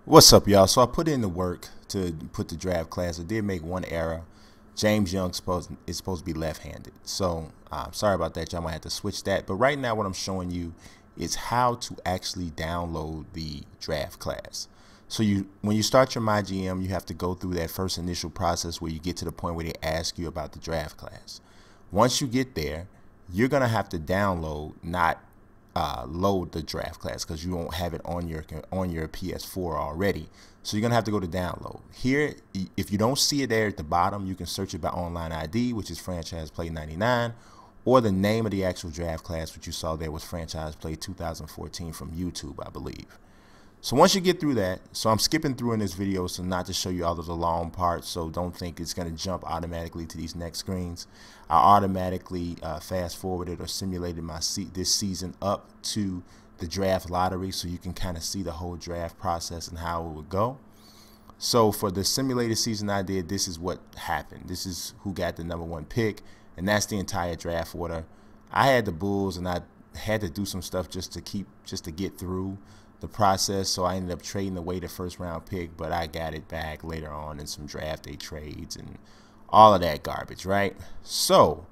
What's up, y'all? So I put in the work to put the draft class. I did make one error. James Young is supposed to be left-handed. So sorry about that. Y'all might have to switch that. But right now what I'm showing you is how to actually download the draft class. So when you start your MyGM, you have to go through that first initial process where you get to the point where they ask you about the draft class. Once you get there, you're going to have to download, not load the draft class, because you won't have it on your PS4 already. So you're gonna have to go to download. Here, if you don't see it there at the bottom, you can search it by online ID, which is Franchise Play 99, or the name of the actual draft class, which you saw there was Franchise Play 2014 from YouTube, I believe. So once you get through that, so I'm skipping through in this video so not to show you all of the long parts, so don't think it's going to jump automatically to these next screens. I automatically fast forwarded or simulated this season up to the draft lottery so you can kind of see the whole draft process and how it would go. So for the simulated season I did, this is what happened. This is who got the #1 pick, and that's the entire draft order. I had the Bulls, and I had to do some stuff just to get through the process, so I ended up trading away the first round pick, but I got it back later on in some draft day trades and all of that garbage, right? So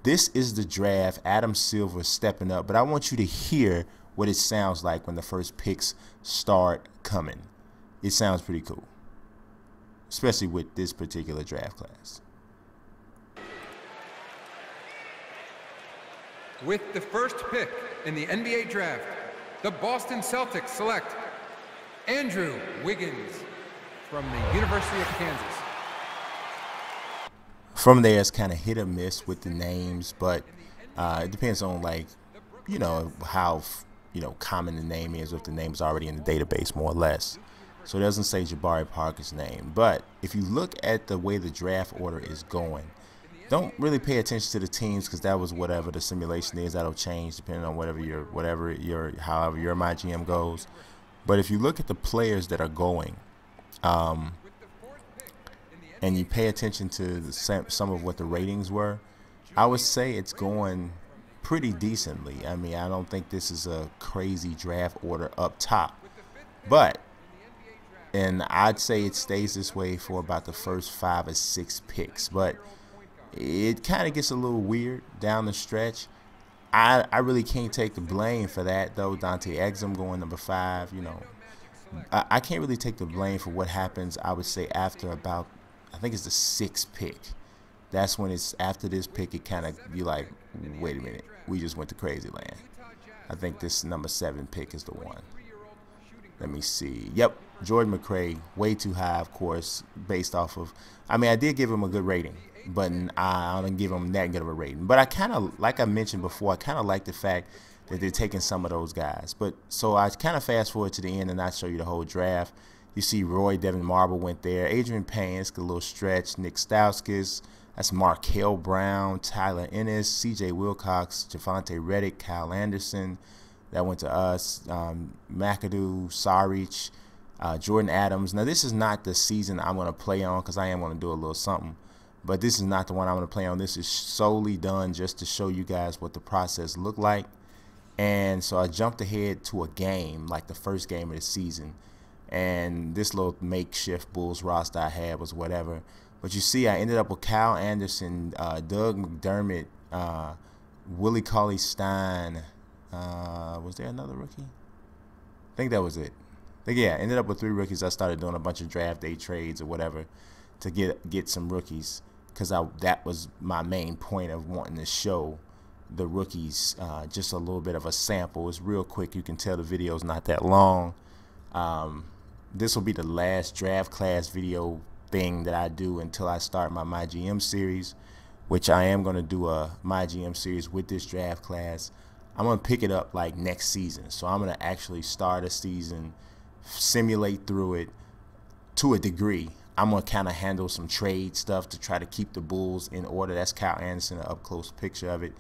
this is the draft. Adam Silver stepping up, but I want you to hear what it sounds like when the first picks start coming. It sounds pretty cool, especially with this particular draft class. With the first pick in the NBA draft, the Boston Celtics select Andrew Wiggins from the University of Kansas. From there, it's kind of hit or miss with the names, but it depends on, like, how common the name is, if the name is already in the database, more or less. So it doesn't say Jabari Parker's name. But if you look at the way the draft order is going, don't really pay attention to the teams, because that was whatever the simulation is. That'll change depending on however your MyGM goes. But if you look at the players that are going, and you pay attention to some of what the ratings were, I would say it's going pretty decently. I mean, I don't think this is a crazy draft order up top, and I'd say it stays this way for about the first 5 or 6 picks, but it kind of gets a little weird down the stretch. I really can't take the blame for that, though. Dante Exum going #5, I can't really take the blame for what happens, I would say, after about, I think it's the 6th pick. That's when it's after this pick, it kind of, you like, wait a minute, we just went to crazy land. I think this #7 pick is the one. Let me see. Yep, Jordan McRae, way too high, of course, based off of, I mean, I did give him a good rating, but I don't give him that good of a rating. But I kind of, like I mentioned before, I kind of like the fact that they're taking some of those guys. But so I kind of fast forward to the end and not show you the whole draft. You see Roy Devin Marble went there. Adrian Payne, it's a little stretch. Nick Stauskas, that's Markel Brown, Tyler Ennis, C.J. Wilcox, Javante Reddick, Kyle Anderson. That went to us. McAdoo, Saric, Jordan Adams. Now, this is not the season I'm going to play on, because I am going to do a little something. But this is not the one I'm going to play on. This is solely done just to show you guys what the process looked like. And so I jumped ahead to a game, like the first game of the season. And this little makeshift Bulls roster I had was whatever. But you see, I ended up with Kyle Anderson, Doug McDermott, Willie Cauley-Stein. Was there another rookie? I think that was it. But yeah, ended up with 3 rookies. I started doing a bunch of draft day trades or whatever to get some rookies, because that was my main point of wanting to show the rookies, just a little bit of a sample. It's real quick. You can tell the video's not that long. This will be the last draft class video thing that I do until I start my MyGM series, which I am going to do a MyGM series with this draft class. I'm going to pick it up like next season. So I'm going to actually start a season, simulate through it to a degree. I'm going to kind of handle some trade stuff to try to keep the Bulls in order. That's Kyle Anderson, an up-close picture of it.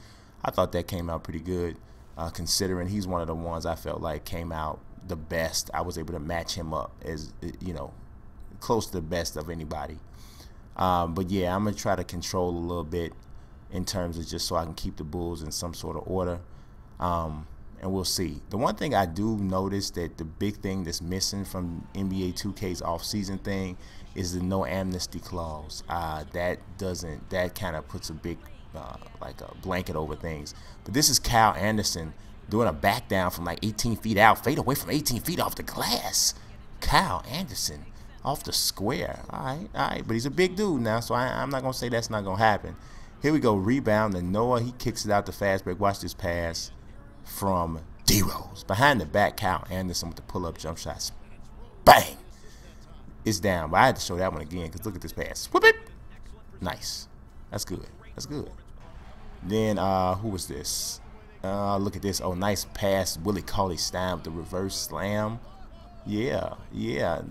I thought that came out pretty good, considering he's one of the ones I felt like came out the best. I was able to match him up as, close to the best of anybody. But yeah, I'm going to try to control a little bit in terms of just so I can keep the Bulls in some sort of order. and we'll see. The one thing I do notice that the big thing that's missing from NBA 2K's off-season thing is the no amnesty clause. That kind of puts a big like a blanket over things. But this is Kyle Anderson doing a back down from like 18 feet out, fade away from 18 feet off the glass. Kyle Anderson off the square. All right, but he's a big dude now, so I'm not gonna say that's not gonna happen. Here we go, rebound to Noah. He kicks it out the fast break. Watch this pass from D-Rose. Behind the back, Kyle Anderson with the pull-up jump shots. Bang! It's down, but I had to show that one again because look at this pass. Whoop it! Nice. That's good. That's good. Then, who was this? Look at this. Oh, nice pass. Willie Cauley-Stein with the reverse slam. Yeah.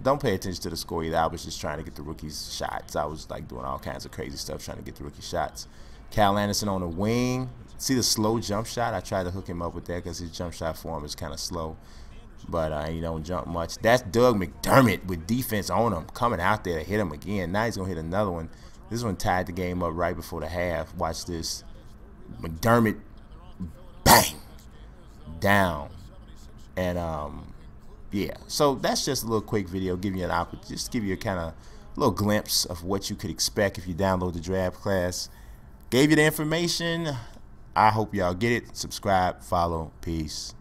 Don't pay attention to the score either. I was just trying to get the rookies' shots. I was like doing all kinds of crazy stuff trying to get the rookie shots. Kyle Anderson on the wing. See the slow jump shot? I tried to hook him up with that because his jump shot form is kind of slow. But he don't jump much. That's Doug McDermott with defense on him. Coming out there to hit him again. Now he's going to hit another one. This one tied the game up right before the half. Watch this. McDermott. Bang. Down. And, yeah. So that's just a little quick video. Giving you an opportunity. Just give you a kind of little glimpse of what you could expect if you download the draft class. Gave you the information. I hope y'all get it. Subscribe, follow. Peace.